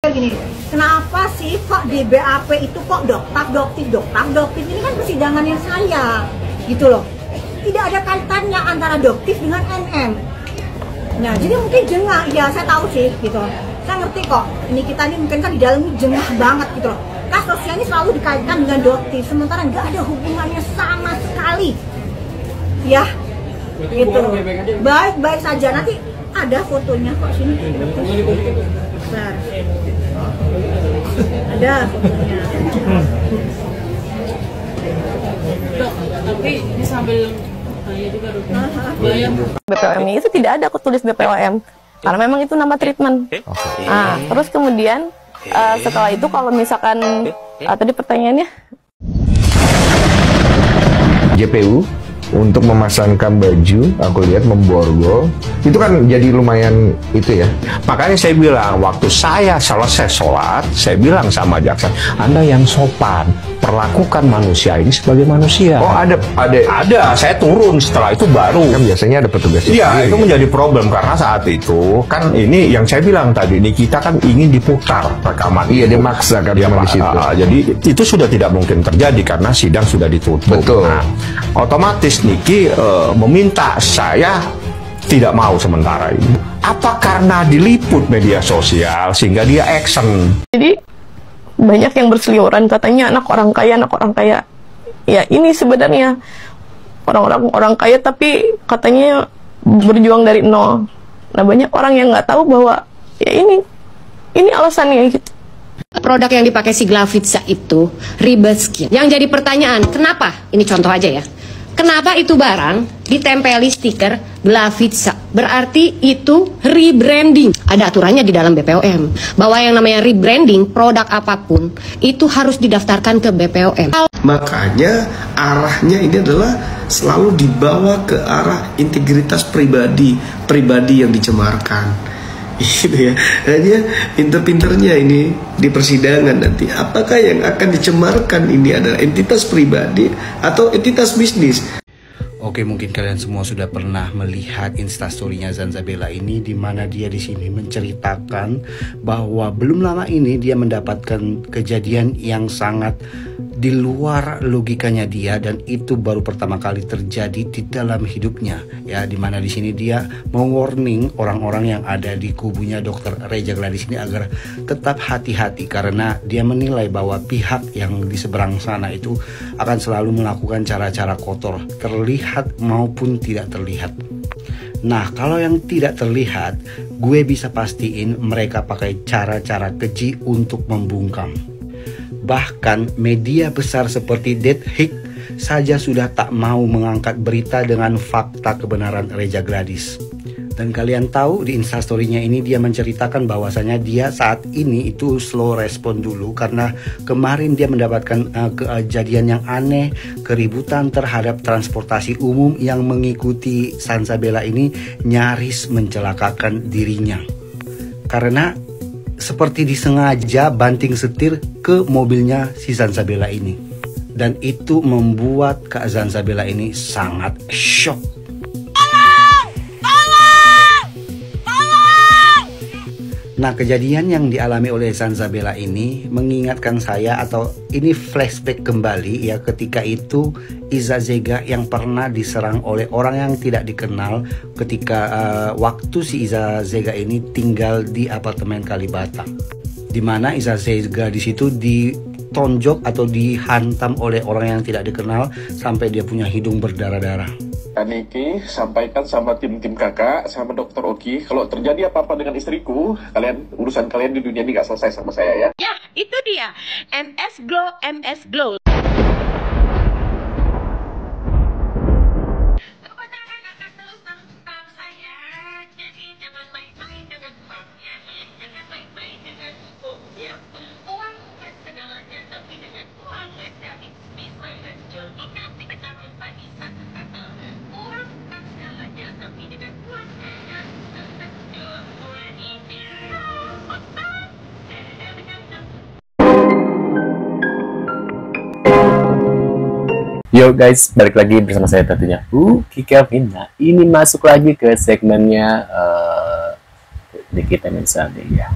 Gini, kenapa sih kok di BAP itu kok doktif ini kan persidangannya saya gitu loh, tidak ada kaitannya antara doktif dengan NM. Nah jadi mungkin jengah, ya saya tahu sih gitu, saya ngerti kok, ini kita ini mungkin kan di dalam ini jengah banget gitu loh, kasusnya ini selalu dikaitkan dengan doktif sementara nggak ada hubungannya sama sekali ya gitu loh. Baik-baik saja, nanti ada fotonya kok sini. Bentar. Ada fotonya. Dok, tapi ini sambil tanya juga dok. BPOM itu tidak ada aku tulis BPOM karena memang itu nama treatment. Nah, terus kemudian setelah itu kalau misalkan tadi pertanyaannya JPU untuk memasangkan baju, aku lihat memborgol, itu kan jadi lumayan itu ya. Makanya saya bilang, waktu saya selesai sholat, saya bilang sama jaksa, Anda yang sopan, perlakukan manusia ini sebagai manusia. Oh ada. Saya turun setelah itu baru. Kan biasanya ada petugas. Iya, itu menjadi problem karena saat itu kan ini yang saya bilang tadi, ini kita kan ingin diputar rekaman. Iya, dia maksa kan ya, di situ. Jadi itu sudah tidak mungkin terjadi karena sidang sudah ditutup. Betul. Nah, otomatis Niki meminta saya tidak mau sementara ini. Apa karena diliput media sosial sehingga dia action? jadi banyak yang berseliweran katanya anak orang kaya. Ya ini sebenarnya orang kaya tapi katanya berjuang dari nol. Nah banyak orang yang nggak tahu bahwa ya ini alasannya gitu. Produk yang dipakai si Glavitsa itu Ribet Skin. Yang jadi pertanyaan, kenapa? Ini contoh aja ya. Kenapa itu barang ditempeli stiker Glavitsa? Berarti itu rebranding. Ada aturannya di dalam BPOM bahwa yang namanya rebranding produk apapun itu harus didaftarkan ke BPOM. Makanya arahnya ini adalah selalu dibawa ke arah integritas pribadi yang dicemarkan. Gitu ya. Hanya pinter-pinternya ini di persidangan nanti, apakah yang akan dicemarkan ini adalah entitas pribadi atau entitas bisnis? Oke, mungkin kalian semua sudah pernah melihat instastorynya Zanzabela ini, di mana dia di sini menceritakan bahwa belum lama ini dia mendapatkan kejadian yang sangat di luar logikanya dia, dan itu baru pertama kali terjadi di dalam hidupnya ya, di mana di sini dia mewarning orang-orang yang ada di kubunya Dr. Reja Gladys ini agar tetap hati-hati karena dia menilai bahwa pihak yang di seberang sana itu akan selalu melakukan cara-cara kotor, terlihat maupun tidak terlihat. Nah, kalau yang tidak terlihat, gue bisa pastiin mereka pakai cara-cara keji untuk membungkam. Bahkan media besar seperti Dead Hik saja sudah tak mau mengangkat berita dengan fakta kebenaran Reja Gladys. Dan kalian tahu di instastorynya ini dia menceritakan bahwasanya dia saat ini itu slow respon dulu karena kemarin dia mendapatkan kejadian yang aneh, keributan terhadap transportasi umum yang mengikuti Zanzabela ini nyaris mencelakakan dirinya. Karena seperti disengaja banting setir ke mobilnya si Zanzabela ini. Dan itu membuat Kak Zanzabela ini sangat shock. Nah, kejadian yang dialami oleh Zanzabela ini mengingatkan saya, atau ini flashback kembali ya, ketika itu Iza Zega yang pernah diserang oleh orang yang tidak dikenal ketika waktu si Iza Zega ini tinggal di apartemen Kalibata, di mana Iza Zega di situ ditonjok atau dihantam oleh orang yang tidak dikenal sampai dia punya hidung berdarah-darah. Niki sampaikan sama tim kakak, sama Dokter Oki, kalau terjadi apa-apa dengan istriku, urusan kalian di dunia ini gak selesai sama saya ya. Ya, itu dia MS Glow. Yo guys, balik lagi bersama saya tentunya Kevin. Nah, ini masuk lagi ke segmennya Nikita Mirzani ya.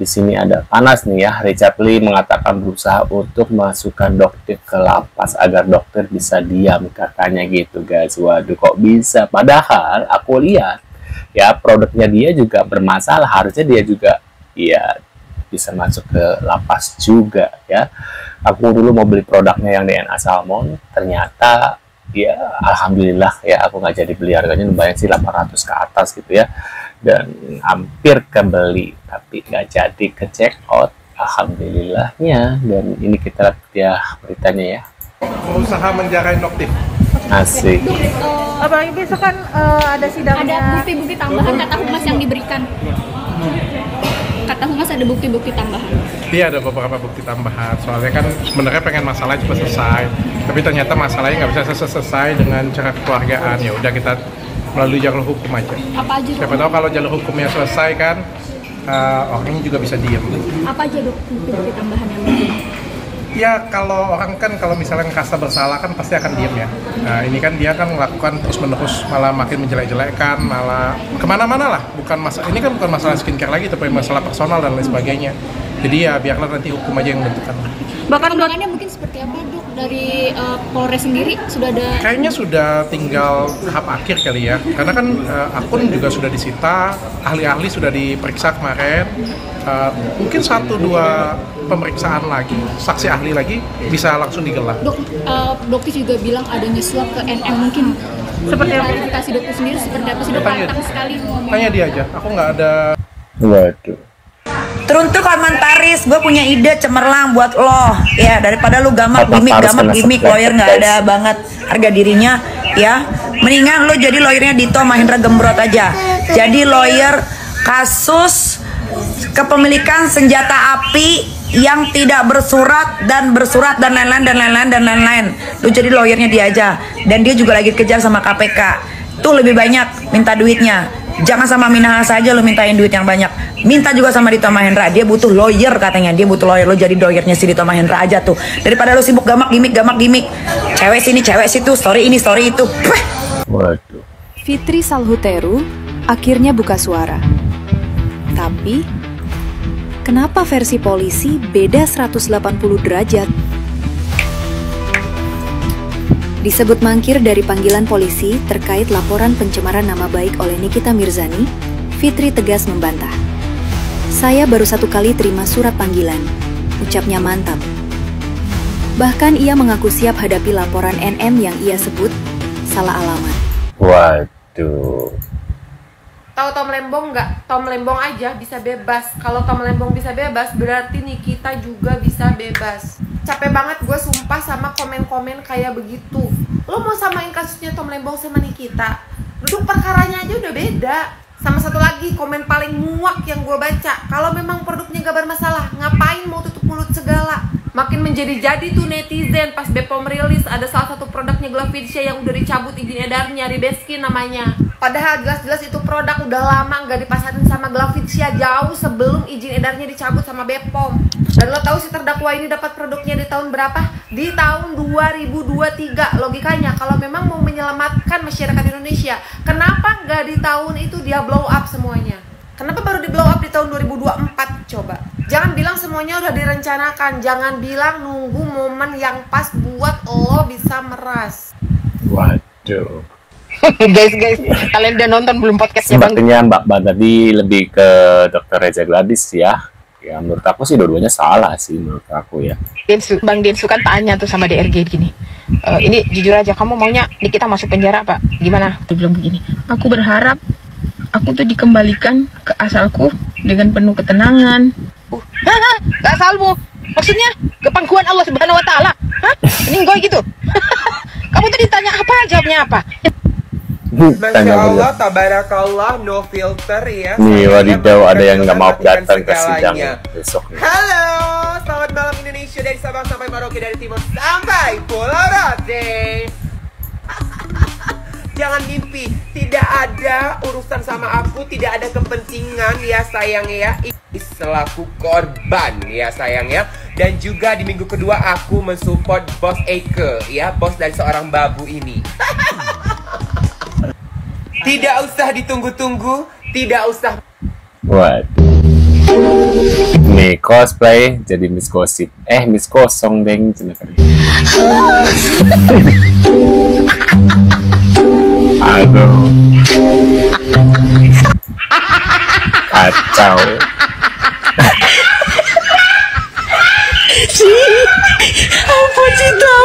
Di sini ada panas nih ya. Richard Lee mengatakan berusaha untuk memasukkan dokter ke lapas agar dokter bisa diam, katanya gitu guys. Waduh, kok bisa? Padahal aku lihat ya produknya dia juga bermasalah. Harusnya dia juga ya bisa masuk ke lapas juga ya. Aku dulu mau beli produknya yang DNA Salmon, ternyata ya alhamdulillah ya aku nggak jadi beli, harganya lumayan sih 800 ke atas gitu ya, dan hampir kebeli tapi nggak jadi ke check out alhamdulillahnya. Dan ini kita lihat ya beritanya ya, berusaha menjaga noktif. Asik. Apalagi besok kan ada sidangnya. Ada bukti-bukti tambahan kata humas yang diberikan. Kata humas ada bukti-bukti tambahan. Iya, ada beberapa bukti tambahan. Soalnya kan sebenarnya pengen masalah cepat selesai, tapi ternyata masalahnya nggak bisa selesai dengan cara kekeluargaan. Ya udah kita melalui jalur hukum aja. Apa aja? Siapa tahu kalau jalur hukumnya selesai kan orang juga bisa diem. Apa aja dok bukti tambahan yang mungkin? Ya kalau orang kan kalau misalnya ngerasa bersalah kan pasti akan diem ya. Nah ini kan dia kan melakukan terus menerus, malah makin menjelek-jelekan, malah kemana-mana lah. Ini kan bukan masalah skincare lagi, tapi masalah personal dan lain sebagainya. Jadi ya biarlah nanti hukum aja yang menentukan. Bahkan perkembangannya mungkin seperti apa dok dari Polres sendiri sudah ada? Kayaknya sudah tinggal tahap akhir kali ya. Karena kan akun juga sudah disita, ahli-ahli sudah diperiksa kemarin. Mungkin 1-2 pemeriksaan lagi, saksi ahli lagi bisa langsung digelar. Dokter juga bilang adanya suap ke NM, mungkin seperti klarifikasi dokter sendiri seperti apa sih dok? Pantang sekali ngomong. Tanya dia aja, aku nggak ada. Waduh. Teruntuk komentaris, gue punya ide cemerlang buat lo ya, daripada lu gamak gimmick lawyer nggak ada banget harga dirinya ya, mendingan lo jadi lawyernya Dito Mahendra Gembrot aja, jadi lawyer kasus kepemilikan senjata api yang tidak bersurat dan lain-lain. Lu jadi lawyernya dia aja, dan dia juga lagi dikejar sama KPK. Tuh lebih banyak minta duitnya. Jangan sama Minahasa saja lu mintain duit yang banyak. Minta juga sama Dito Mahendra. Dia butuh lawyer katanya. Dia butuh lawyer. Lu jadi lawyernya si Dito Mahendra aja tuh. Daripada lu sibuk gamak gimmick. Cewek sini, cewek situ, story ini, story itu. Waduh. Fitri Salhuteru akhirnya buka suara. Tapi kenapa versi polisi beda 180 derajat? Disebut mangkir dari panggilan polisi terkait laporan pencemaran nama baik oleh Nikita Mirzani, Fitri tegas membantah. Saya baru 1 kali terima surat panggilan, ucapnya mantap. Bahkan ia mengaku siap hadapi laporan NM yang ia sebut salah alamat. Waduh. Tahu Tom Lembong nggak? Tom Lembong aja bisa bebas. Kalau Tom Lembong bisa bebas, berarti Nikita juga bisa bebas. Capek banget gue sumpah sama komen-komen kayak begitu. Lo mau samain kasusnya Tom Lembong sama Nikita? Duduk perkaranya aja udah beda. Sama satu lagi komen paling muak yang gue baca, kalau memang produknya gak bermasalah, ngapain mau tutup mulut segala? Makin menjadi-jadi tuh netizen pas Bepom rilis ada salah satu produknya Glavidsya yang udah dicabut izin edarnya, Ribeskin namanya. Padahal jelas-jelas itu produk udah lama gak dipasarin sama Glavidsya jauh sebelum izin edarnya dicabut sama Bepom. Dan lo tahu si terdakwa ini dapat produknya di tahun berapa? Di tahun 2023. Logikanya kalau memang mau menyelamatkan masyarakat Indonesia, kenapa gak di tahun itu dia blow up semuanya? Kenapa baru di blow up di tahun 2024 coba? Jangan bilang semuanya udah direncanakan, jangan bilang nunggu momen yang pas buat lo bisa meras. Waduh. guys, kalian udah nonton belum podcastnya Bang? Sepertinya Mbak tadi lebih ke Dr. Reza Gladys ya. Ya menurut aku sih dua-duanya salah sih menurut aku ya. Bang Densu kan tanya tuh sama DRG gini. Ini jujur aja, kamu maunya Nikita masuk penjara apa? Gimana? Dia bilang begini, aku berharap aku tuh dikembalikan ke asalku dengan penuh ketenangan. Ke asalmu? Maksudnya ke pangkuan Allah Subhanahu Wa Taala? Hah? Ini gue gitu? Kamu tuh ditanya apa, jawabnya apa? Masya Allah, tabarakallah, no filter ya. Nih wadidaw, ada yang nggak mau datang ke sidang besok nih. Halo, selamat malam Indonesia, dari Sabang sampai Merauke, dari timur sampai Pulau Rote. Jangan mimpi, tidak ada urusan sama aku, tidak ada kepentingan ya sayang ya. Selaku korban ya sayang ya. Dan juga di minggu kedua aku mensupport Bos Eke ya, bos dari seorang babu ini. Tidak usah ditunggu-tunggu, tidak usah. Waduh. Nih cosplay jadi Miss Gosip. Miss Kosong deng. Aduh. Kacau. Ampun cinta.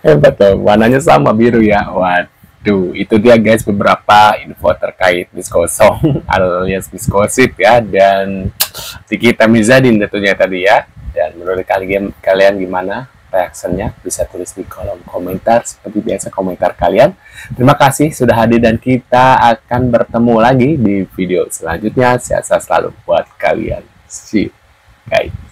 Hebat tuh, warnanya sama biru ya. Waduh, itu dia guys beberapa info terkait Miss Kosong alias Miss Gosip ya, dan Nikita Mirzani tentunya tadi ya. Dan menurut kalian gimana reaksinya? Bisa tulis di kolom komentar seperti biasa, komentar kalian. Terima kasih sudah hadir dan kita akan bertemu lagi di video selanjutnya. Sehat selalu buat kalian. See you guys.